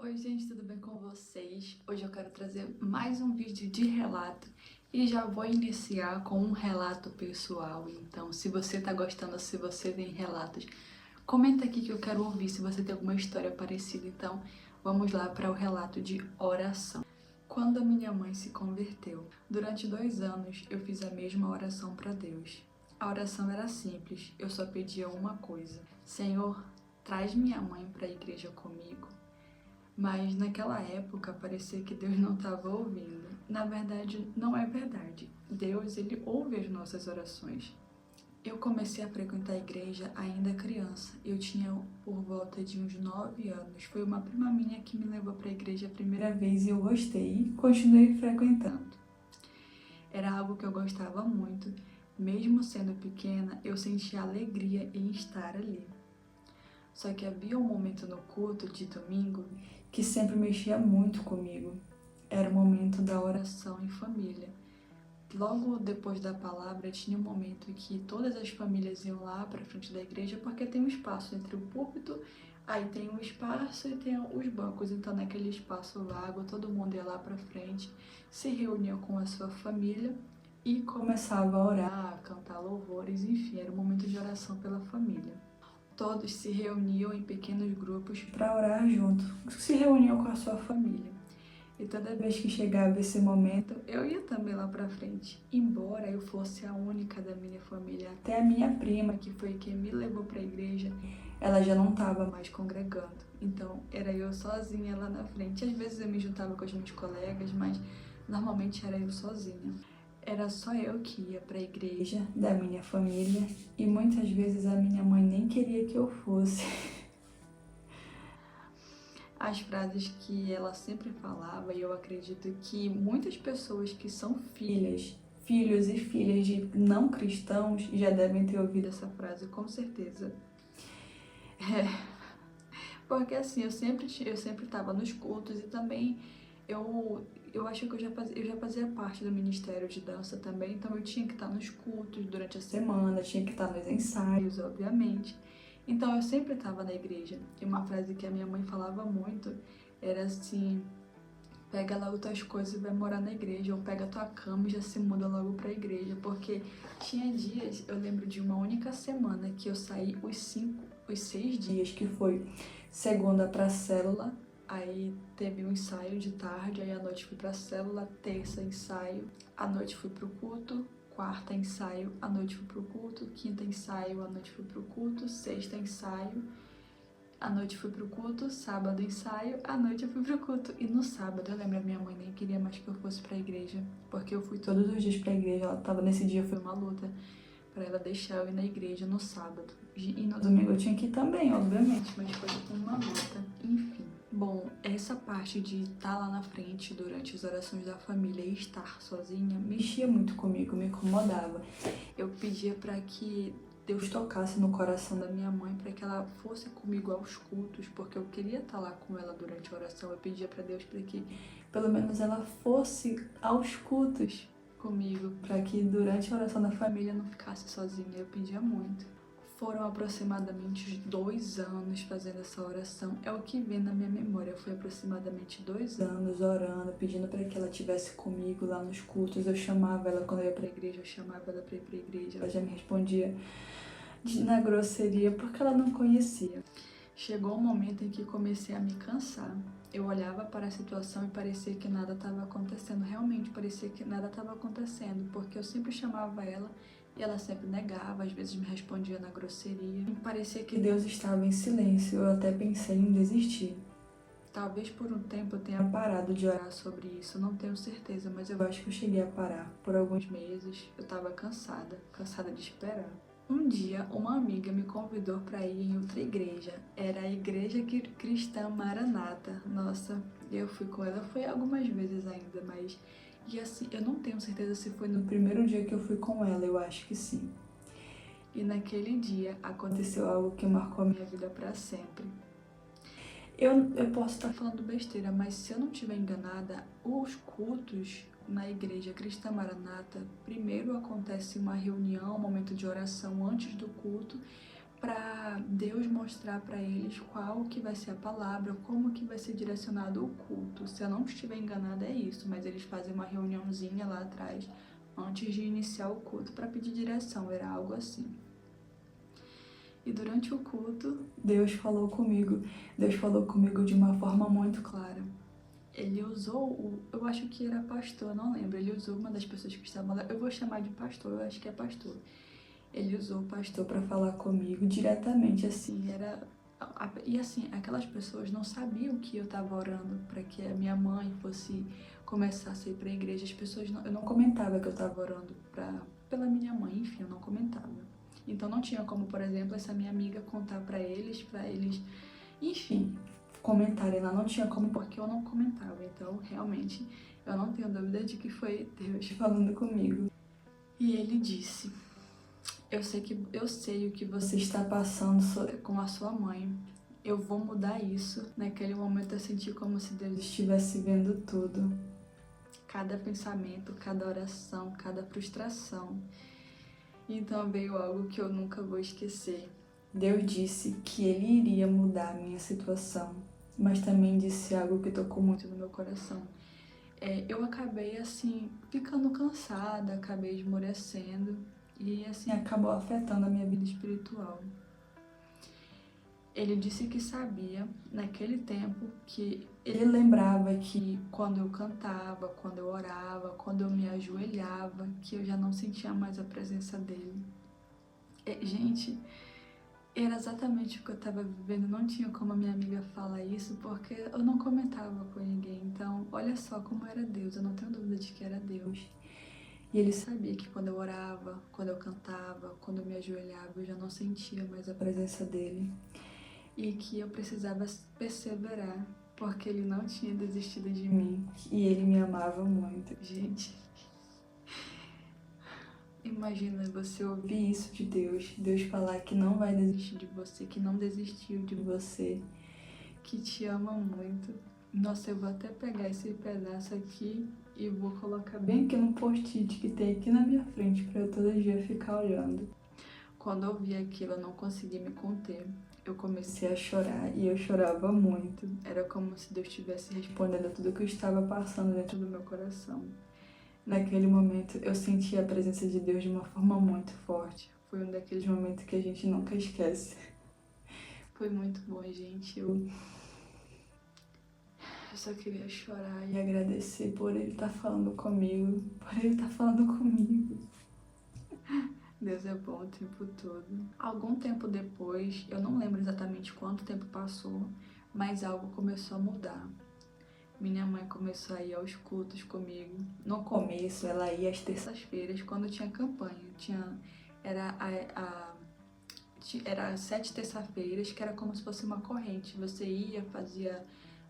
Oi gente, tudo bem com vocês? Hoje eu quero trazer mais um vídeo de relato e já vou iniciar com um relato pessoal. Então, se você tá gostando, se você tem relatos, comenta aqui que eu quero ouvir se você tem alguma história parecida. Então, vamos lá para o relato de oração. Quando a minha mãe se converteu, durante 2 anos eu fiz a mesma oração para Deus. A oração era simples, eu só pedia uma coisa: Senhor, traz minha mãe para a igreja comigo. Mas naquela época parecia que Deus não estava ouvindo. Na verdade, não é verdade. Deus, ele ouve as nossas orações. Eu comecei a frequentar a igreja ainda criança. Eu tinha por volta de uns 9 anos. Foi uma prima minha que me levou para a igreja a primeira vez e eu gostei e continuei frequentando. Era algo que eu gostava muito. Mesmo sendo pequena, eu sentia alegria em estar ali. Só que havia um momento no culto de domingo que sempre mexia muito comigo. Era o momento da oração em família. Logo depois da palavra, tinha um momento em que todas as famílias iam lá para frente da igreja, porque tem um espaço entre o púlpito, aí tem um espaço e tem os bancos. Então, naquele espaço vago, todo mundo ia lá para frente, se reunia com a sua família e começava a orar, a cantar louvores, enfim, era um momento de oração pela família. Todos se reuniam em pequenos grupos para orar junto, se reuniam com a sua família. E toda vez que chegava esse momento, eu ia também lá para frente. Embora eu fosse a única da minha família, até a minha prima, que foi quem me levou para a igreja, ela já não estava mais congregando. Então era eu sozinha lá na frente. Às vezes eu me juntava com os meus colegas, mas normalmente era eu sozinha. Era só eu que ia para a igreja da minha família e muitas vezes a minha mãe nem queria que eu fosse. As frases que ela sempre falava, e eu acredito que muitas pessoas que são filhos e filhas de não cristãos já devem ter ouvido essa frase, com certeza. Porque assim, eu sempre estava nos cultos e também eu acho que eu já fazia parte do Ministério de Dança também, então eu tinha que estar nos cultos durante a semana, tinha que estar nos ensaios, obviamente. Então eu sempre estava na igreja. E uma frase que a minha mãe falava muito era assim: pega logo tuas coisas e vai morar na igreja, ou pega tua cama e já se muda logo pra igreja. Porque tinha dias, eu lembro de uma única semana que eu saí os 6 dias, que foi segunda pra célula, aí teve um ensaio de tarde, aí à noite fui pra célula, terça ensaio, à noite fui pro culto, quarta ensaio, à noite fui pro culto, quinta ensaio, à noite fui pro culto, sexta ensaio, à noite fui pro culto, sábado ensaio, à noite eu fui pro culto. E no sábado, eu lembro, a minha mãe nem queria mais que eu fosse pra igreja, porque eu fui todos os dias pra igreja, ela tava nesse dia, foi uma luta pra ela deixar eu ir na igreja no sábado. E no domingo eu tinha que ir também, obviamente, mas foi uma luta, enfim. Bom, essa parte de estar lá na frente durante as orações da família e estar sozinha mexia muito comigo, me incomodava. Eu pedia para que Deus tocasse no coração da minha mãe para que ela fosse comigo aos cultos, porque eu queria estar lá com ela durante a oração. Eu pedia para Deus para que pelo menos ela fosse aos cultos comigo, para que durante a oração da família eu não ficasse sozinha. Eu pedia muito. Foram aproximadamente 2 anos fazendo essa oração. É o que vem na minha memória. Foi aproximadamente 2 anos orando, pedindo para que ela estivesse comigo lá nos cultos. Eu chamava ela quando eu ia para a igreja, eu chamava ela para ir para a igreja. Ela já me respondia na grosseria porque ela não conhecia. Chegou um momento em que comecei a me cansar. Eu olhava para a situação e parecia que nada estava acontecendo. Realmente parecia que nada estava acontecendo, porque eu sempre chamava ela e ela sempre negava, às vezes me respondia na grosseria. E parecia que Deus estava em silêncio. Eu até pensei em desistir. Talvez por um tempo eu tenha parado de orar sobre isso, eu não tenho certeza, mas eu acho que eu cheguei a parar. Por alguns meses eu estava cansada de esperar. Um dia, uma amiga me convidou para ir em outra igreja. Era a Igreja Cristã Maranata. Nossa, eu fui com ela, foi algumas vezes ainda, mas... E assim, eu não tenho certeza se foi no primeiro dia que eu fui com ela, eu acho que sim. E naquele dia aconteceu algo que marcou a minha vida para sempre. Eu posso estar falando besteira, mas se eu não estiver enganada, os cultos na Igreja Cristã Maranata, primeiro acontece uma reunião, um momento de oração antes do culto, para Deus mostrar para eles qual que vai ser a palavra, como que vai ser direcionado o culto. Se eu não estiver enganada é isso, mas eles fazem uma reuniãozinha lá atrás antes de iniciar o culto para pedir direção, era algo assim. E durante o culto, Deus falou comigo de uma forma muito clara. Ele usou, eu acho que era pastor, não lembro, ele usou uma das pessoas que estavam lá, eu vou chamar de pastor, eu acho que é pastor. Ele usou o pastor para falar comigo diretamente, assim, e assim, aquelas pessoas não sabiam que eu estava orando para que a minha mãe fosse começar a ir para a igreja. As pessoas eu não comentava que eu estava orando pela minha mãe, enfim, eu não comentava. Então não tinha como, por exemplo, essa minha amiga contar para eles, enfim, comentarem. Ela não tinha como porque eu não comentava. Então, realmente, eu não tenho dúvida de que foi Deus falando comigo. E ele disse: eu sei o que você está passando com a sua mãe. Eu vou mudar isso. Naquele momento eu senti como se Deus estivesse vendo tudo. Cada pensamento, cada oração, cada frustração. Então veio algo que eu nunca vou esquecer. Deus disse que Ele iria mudar a minha situação, mas também disse algo que tocou muito no meu coração. Eu acabei, assim, ficando cansada, acabei esmorecendo e, assim, acabou afetando a minha vida espiritual. Ele disse que sabia, naquele tempo, que ele lembrava que quando eu cantava, quando eu orava, quando eu me ajoelhava, que eu já não sentia mais a presença dele. Gente, era exatamente o que eu estava vivendo, não tinha como a minha amiga falar isso, porque eu não comentava com ninguém. Então, olha só como era Deus, eu não tenho dúvida de que era Deus. E ele sabia que quando eu orava, quando eu cantava, quando eu me ajoelhava, eu já não sentia mais a presença dele. E que eu precisava perseverar, porque ele não tinha desistido de mim. E ele me amava muito. Gente, imagina você ouvir isso de Deus. Deus falar que não vai desistir de você, que não desistiu de você, que te ama muito. Nossa, eu vou até pegar esse pedaço aqui e vou colocar bem aqui no post-it que tem aqui na minha frente para eu todo dia ficar olhando. Quando eu vi aquilo, eu não consegui me conter. Eu comecei a chorar e eu chorava muito. Era como se Deus estivesse respondendo a tudo que eu estava passando dentro do meu coração. Naquele momento, eu senti a presença de Deus de uma forma muito forte. Foi um daqueles momentos que a gente nunca esquece. Foi muito bom, gente. Eu só queria chorar e agradecer por ele estar falando comigo. Deus é bom o tempo todo. Algum tempo depois, eu não lembro exatamente quanto tempo passou, mas algo começou a mudar. Minha mãe começou a ir aos cultos comigo. No começo, ela ia às terças-feiras, quando tinha campanha. Era 7 terça-feiras, que era como se fosse uma corrente. Você ia, fazia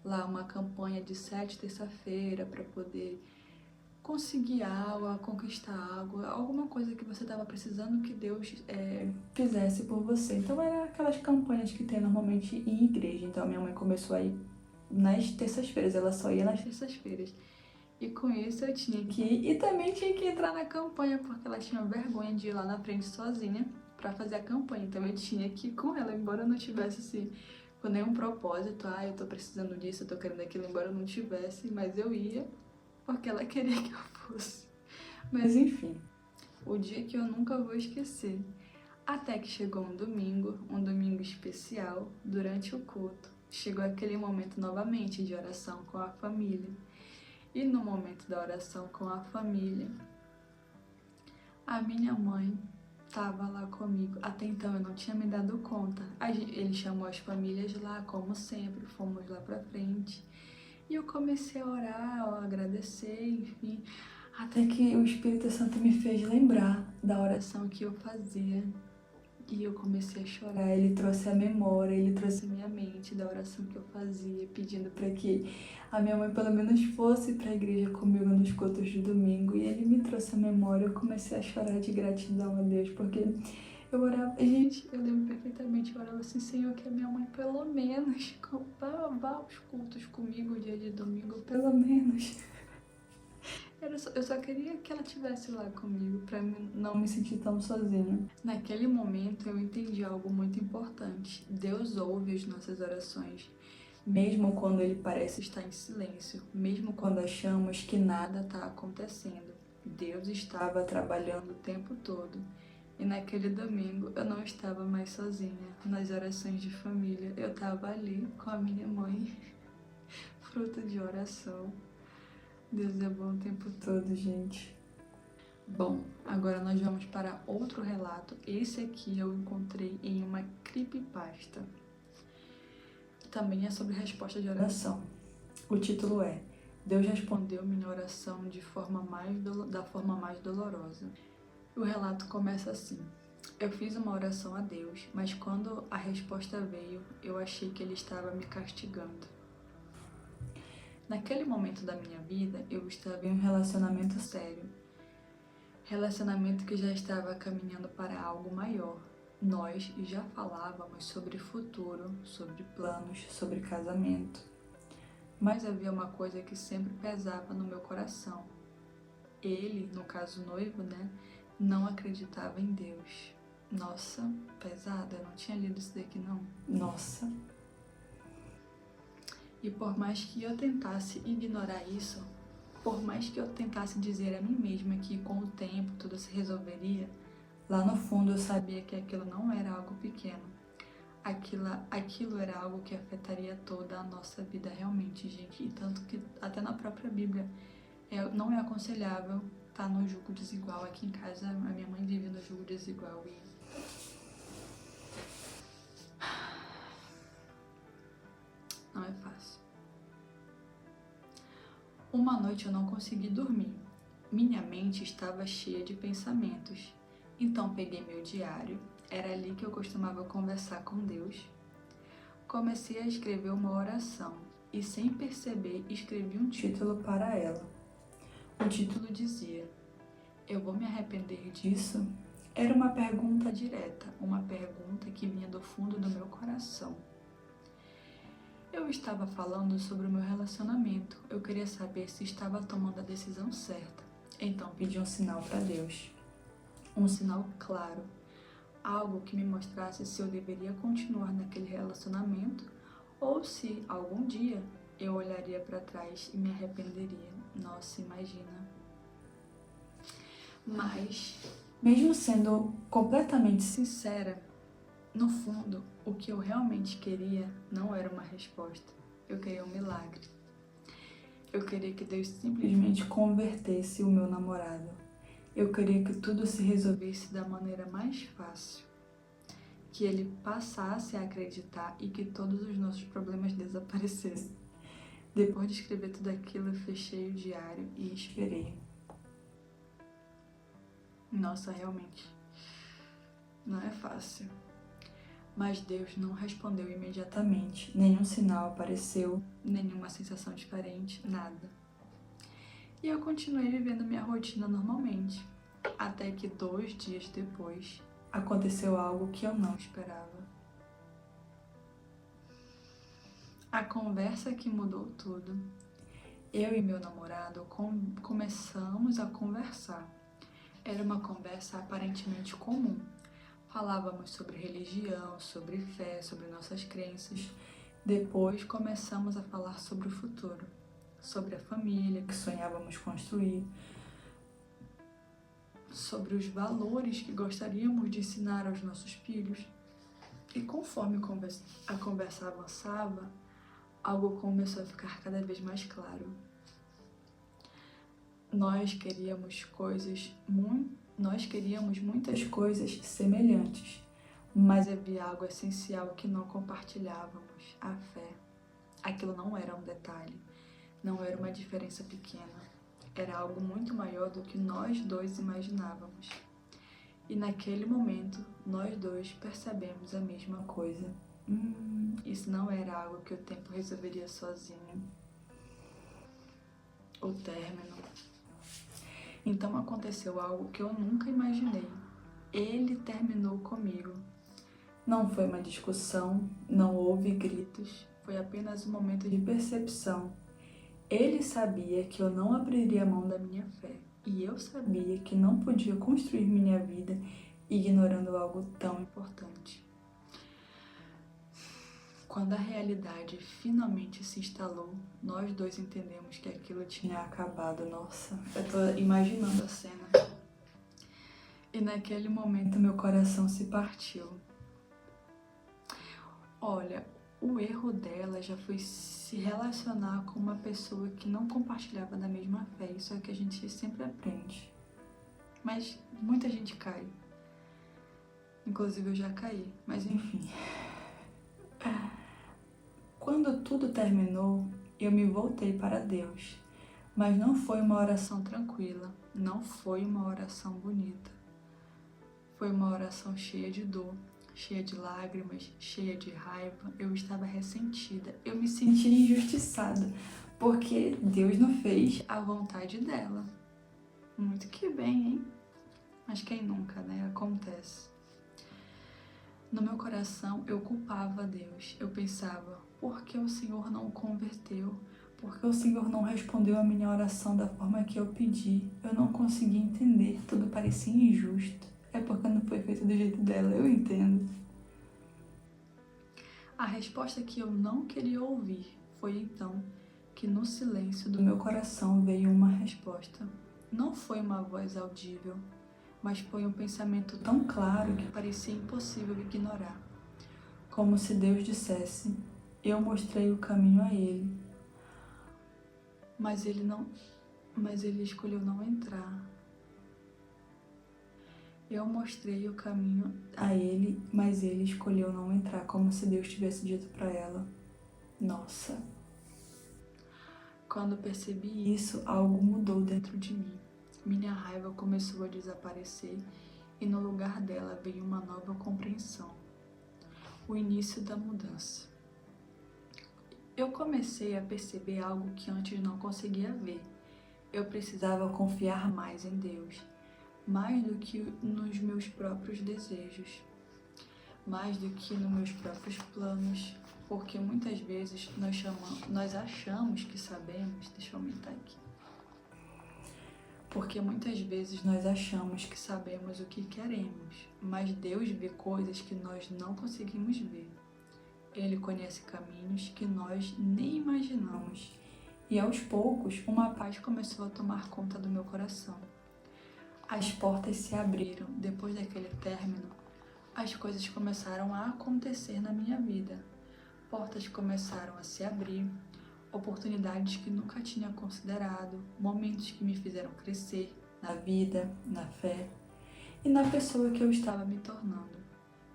lá uma campanha de 7 terça-feira para poder conseguir algo, conquistar algo, alguma coisa que você estava precisando que Deus fizesse por você. Então era aquelas campanhas que tem normalmente em igreja. Então minha mãe começou a ir nas terças-feiras, ela só ia nas terças-feiras. E com isso eu tinha que ir e também tinha que entrar na campanha, porque ela tinha vergonha de ir lá na frente sozinha para fazer a campanha. Então eu tinha que ir com ela, embora eu não tivesse assim, com nenhum propósito, eu tô precisando disso, eu tô querendo aquilo, embora eu não tivesse, mas eu ia porque ela queria que eu fosse. Mas enfim, o dia que eu nunca vou esquecer. Até que chegou um domingo especial, durante o culto. Chegou aquele momento novamente de oração com a família. E no momento da oração com a família, a minha mãe estava lá comigo. Até então eu não tinha me dado conta. Ele chamou as famílias lá, como sempre, fomos lá pra frente. E eu comecei a orar, a agradecer, enfim. Até que o Espírito Santo me fez lembrar da oração que eu fazia. E eu comecei a chorar. Ele trouxe a memória, ele trouxe a minha mente da oração que eu fazia, pedindo para que a minha mãe pelo menos fosse para a igreja comigo nos cultos de domingo. E ele me trouxe a memória, eu comecei a chorar de gratidão a Deus, porque eu orava, gente, eu lembro perfeitamente, eu orava assim: Senhor, que a minha mãe pelo menos vá aos cultos comigo dia de domingo, pelo menos. Eu só queria que ela estivesse lá comigo, pra não me sentir tão sozinha. Naquele momento eu entendi algo muito importante. Deus ouve as nossas orações, mesmo quando Ele parece estar em silêncio, mesmo quando achamos que nada está acontecendo. Deus estava trabalhando o tempo todo. E naquele domingo eu não estava mais sozinha. Nas orações de família, eu estava ali com a minha mãe, fruto de oração. Deus é bom o tempo todo, gente. Bom, agora nós vamos para outro relato. Esse aqui eu encontrei em uma creepypasta. Também é sobre resposta de oração. O título é Deus respondeu minha oração da forma mais dolorosa. O relato começa assim. Eu fiz uma oração a Deus, mas quando a resposta veio, eu achei que Ele estava me castigando. Naquele momento da minha vida, eu estava em um relacionamento sério. Relacionamento que já estava caminhando para algo maior. Nós já falávamos sobre futuro, sobre planos, sobre casamento. Mas havia uma coisa que sempre pesava no meu coração. Ele, no caso noivo, não acreditava em Deus. Nossa, pesada, eu não tinha lido isso daqui não. Nossa. E por mais que eu tentasse ignorar isso, por mais que eu tentasse dizer a mim mesma que com o tempo tudo se resolveria, lá no fundo eu sabia que aquilo não era algo pequeno. Aquilo era algo que afetaria toda a nossa vida realmente, gente. E tanto que até na própria Bíblia não é aconselhável estar no jugo desigual. Aqui em casa a minha mãe vive no jugo desigual e não é fácil. Uma noite eu não consegui dormir. Minha mente estava cheia de pensamentos. Então peguei meu diário, era ali que eu costumava conversar com Deus. Comecei a escrever uma oração e, sem perceber, escrevi um título para ela. O título dizia: Eu vou me arrepender disso? Era uma pergunta direta, uma pergunta que vinha do fundo do meu coração. Eu estava falando sobre o meu relacionamento. Eu queria saber se estava tomando a decisão certa. Então pedi um sinal para Deus. Um sinal claro. Algo que me mostrasse se eu deveria continuar naquele relacionamento ou se, algum dia, eu olharia para trás e me arrependeria. Nossa, imagina. Mas, mesmo sendo completamente sincera, no fundo, o que eu realmente queria não era uma resposta. Eu queria um milagre. Eu queria que Deus simplesmente convertesse o meu namorado. Eu queria que tudo se resolvesse da maneira mais fácil. Que ele passasse a acreditar e que todos os nossos problemas desaparecessem. Depois de escrever tudo aquilo, eu fechei o diário e esperei. Nossa, realmente, não é fácil. Mas Deus não respondeu imediatamente. Nenhum sinal apareceu, nenhuma sensação diferente, nada. E eu continuei vivendo minha rotina normalmente. Até que 2 dias depois, aconteceu algo que eu não esperava. A conversa que mudou tudo. Eu e meu namorado começamos a conversar. Era uma conversa aparentemente comum. Falávamos sobre religião, sobre fé, sobre nossas crenças. Depois começamos a falar sobre o futuro, sobre a família que sonhávamos construir, sobre os valores que gostaríamos de ensinar aos nossos filhos. E conforme a conversa avançava, algo começou a ficar cada vez mais claro. Nós queríamos muitas coisas semelhantes, mas havia algo essencial que não compartilhávamos: a fé. Aquilo não era um detalhe, não era uma diferença pequena, era algo muito maior do que nós dois imaginávamos. E naquele momento, nós dois percebemos a mesma coisa. Isso não era algo que o tempo resolveria sozinho. O término. Então aconteceu algo que eu nunca imaginei. Ele terminou comigo. Não foi uma discussão, não houve gritos, foi apenas um momento de percepção. Ele sabia que eu não abriria mão da minha fé, e eu sabia que não podia construir minha vida ignorando algo tão importante. Quando a realidade finalmente se instalou, nós dois entendemos que aquilo tinha acabado. Nossa, eu tô imaginando a cena. E naquele momento meu coração se partiu. Olha, o erro dela já foi se relacionar com uma pessoa que não compartilhava da mesma fé. Isso é que a gente sempre aprende. Mas muita gente cai. Inclusive eu já caí, mas enfim. Quando tudo terminou, eu me voltei para Deus. Mas não foi uma oração tranquila, não foi uma oração bonita. Foi uma oração cheia de dor, cheia de lágrimas, cheia de raiva. Eu estava ressentida, eu me sentia injustiçada, porque Deus não fez a vontade dela. Muito que bem, hein? Mas quem nunca, né? Acontece. No meu coração, eu culpava Deus. Eu pensava, por que o Senhor não o converteu? Por que o Senhor não respondeu a minha oração da forma que eu pedi? Eu não conseguia entender, tudo parecia injusto. É porque não foi feito do jeito dela, eu entendo. A resposta que eu não queria ouvir foi então que no silêncio do meu coração veio uma resposta. Não foi uma voz audível, mas foi um pensamento tão claro que parecia impossível ignorar. Como se Deus dissesse, eu mostrei o caminho a ele, mas ele escolheu não entrar. Eu mostrei o caminho a ele, mas ele escolheu não entrar, como se Deus tivesse dito para ela. Nossa. Quando percebi isso, algo mudou dentro de mim. Minha raiva começou a desaparecer e no lugar dela veio uma nova compreensão. O início da mudança. Eu comecei a perceber algo que antes não conseguia ver. Eu precisava confiar mais em Deus, mais do que nos meus próprios desejos, mais do que nos meus próprios planos, porque muitas vezes nós achamos que sabemos, deixa eu aumentar aqui, porque muitas vezes nós achamos que sabemos o que queremos, mas Deus vê coisas que nós não conseguimos ver. Ele conhece caminhos que nós nem imaginamos. E aos poucos, uma paz começou a tomar conta do meu coração. As portas se abriram. Depois daquele término, as coisas começaram a acontecer na minha vida. Portas começaram a se abrir, oportunidades que nunca tinha considerado, momentos que me fizeram crescer na vida, na fé e na pessoa que eu estava me tornando.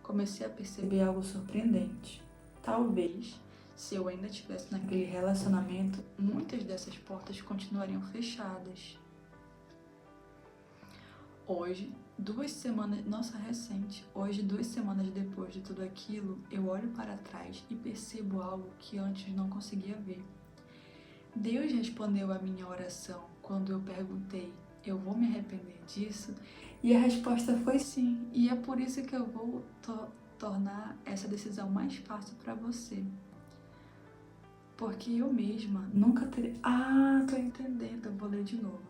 Comecei a perceber algo surpreendente. Talvez, se eu ainda estivesse naquele relacionamento, muitas dessas portas continuariam fechadas. Hoje, 2 semanas depois de tudo aquilo, eu olho para trás e percebo algo que antes não conseguia ver. Deus respondeu a minha oração quando eu perguntei, eu vou me arrepender disso? E a resposta foi sim, e é por isso que eu vou tornar essa decisão mais fácil para você. Porque eu mesma nunca teria... tô entendendo, eu vou ler de novo.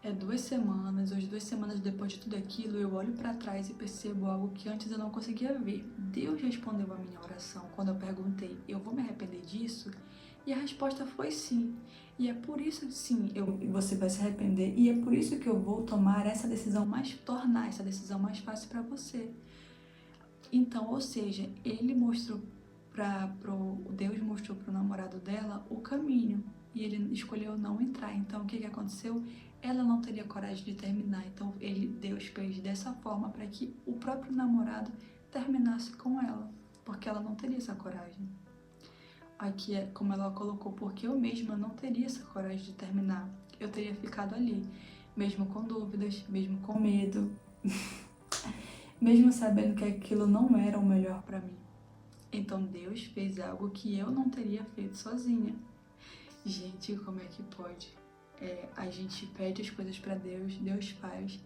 Hoje 2 semanas depois de tudo aquilo, eu olho para trás e percebo algo que antes eu não conseguia ver. Deus respondeu a minha oração quando eu perguntei, eu vou me arrepender disso? E a resposta foi sim. E é por isso, sim, você vai se arrepender. E é por isso que eu vou tornar essa decisão mais fácil para você. Então, ou seja, Deus mostrou para o namorado dela o caminho. E ele escolheu não entrar. Então, o que aconteceu? Ela não teria coragem de terminar. Então, Deus fez dessa forma para que o próprio namorado terminasse com ela. Porque ela não teria essa coragem. Aqui é como ela colocou, porque eu mesma não teria essa coragem de terminar. Eu teria ficado ali, mesmo com dúvidas, mesmo com medo, mesmo sabendo que aquilo não era o melhor para mim. Então Deus fez algo que eu não teria feito sozinha. Gente, como é que pode? A gente pede as coisas para Deus, Deus faz.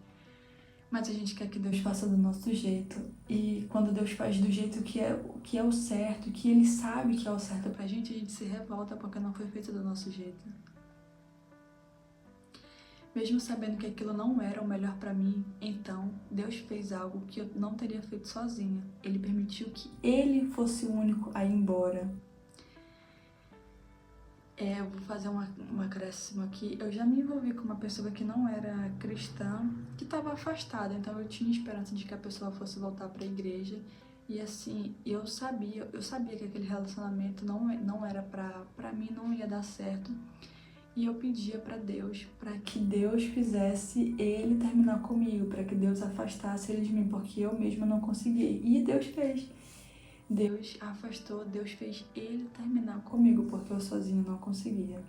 Mas a gente quer que Deus faça do nosso jeito. E quando Deus faz do jeito que é o certo, que Ele sabe que é o certo pra gente, a gente se revolta porque não foi feito do nosso jeito. Mesmo sabendo que aquilo não era o melhor pra mim, então Deus fez algo que eu não teria feito sozinha. Ele permitiu que Ele fosse o único a ir embora. Eu vou fazer um acréscimo aqui. Eu já me envolvi com uma pessoa que não era cristã, que estava afastada, então eu tinha esperança de que a pessoa fosse voltar para a igreja. E assim, eu sabia que aquele relacionamento não era pra mim, não ia dar certo. E eu pedia para Deus, para que Deus fizesse ele terminar comigo, para que Deus afastasse ele de mim, porque eu mesma não conseguia. E Deus fez. Deus afastou, Deus fez ele terminar comigo, porque eu sozinha não conseguia.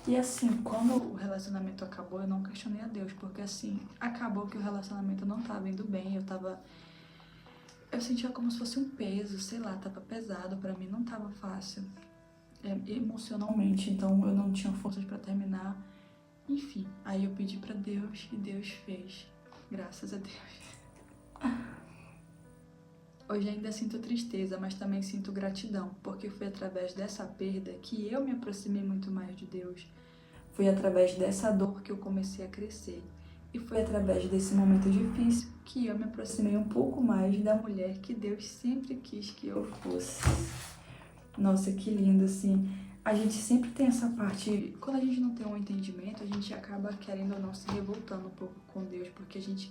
E assim, quando o relacionamento acabou, eu não questionei a Deus, porque assim, acabou que o relacionamento não tava indo bem, eu sentia como se fosse um peso, sei lá, tava pesado pra mim, não tava fácil, emocionalmente, então eu não tinha forças pra terminar. Enfim, aí eu pedi pra Deus e Deus fez, graças a Deus. Hoje ainda sinto tristeza, mas também sinto gratidão, porque foi através dessa perda que eu me aproximei muito mais de Deus. Foi através dessa dor que eu comecei a crescer. E foi através desse momento difícil que eu me aproximei um pouco mais da mulher que Deus sempre quis que eu fosse. Nossa, que lindo, assim. A gente sempre tem essa parte, quando a gente não tem um entendimento, a gente acaba querendo ou não se revoltando um pouco com Deus, porque a gente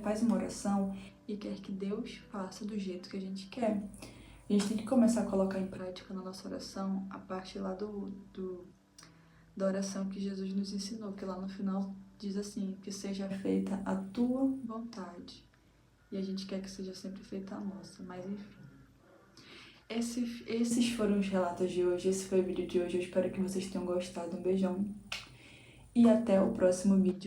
faz uma oração e quer que Deus faça do jeito que a gente quer. A gente tem que começar a colocar em prática na nossa oração a parte lá da oração que Jesus nos ensinou, que lá no final diz assim, que seja feita a tua vontade. E a gente quer que seja sempre feita a nossa, mas enfim. Esses foram os relatos de hoje, esse foi o vídeo de hoje, eu espero que vocês tenham gostado, um beijão e até o próximo vídeo.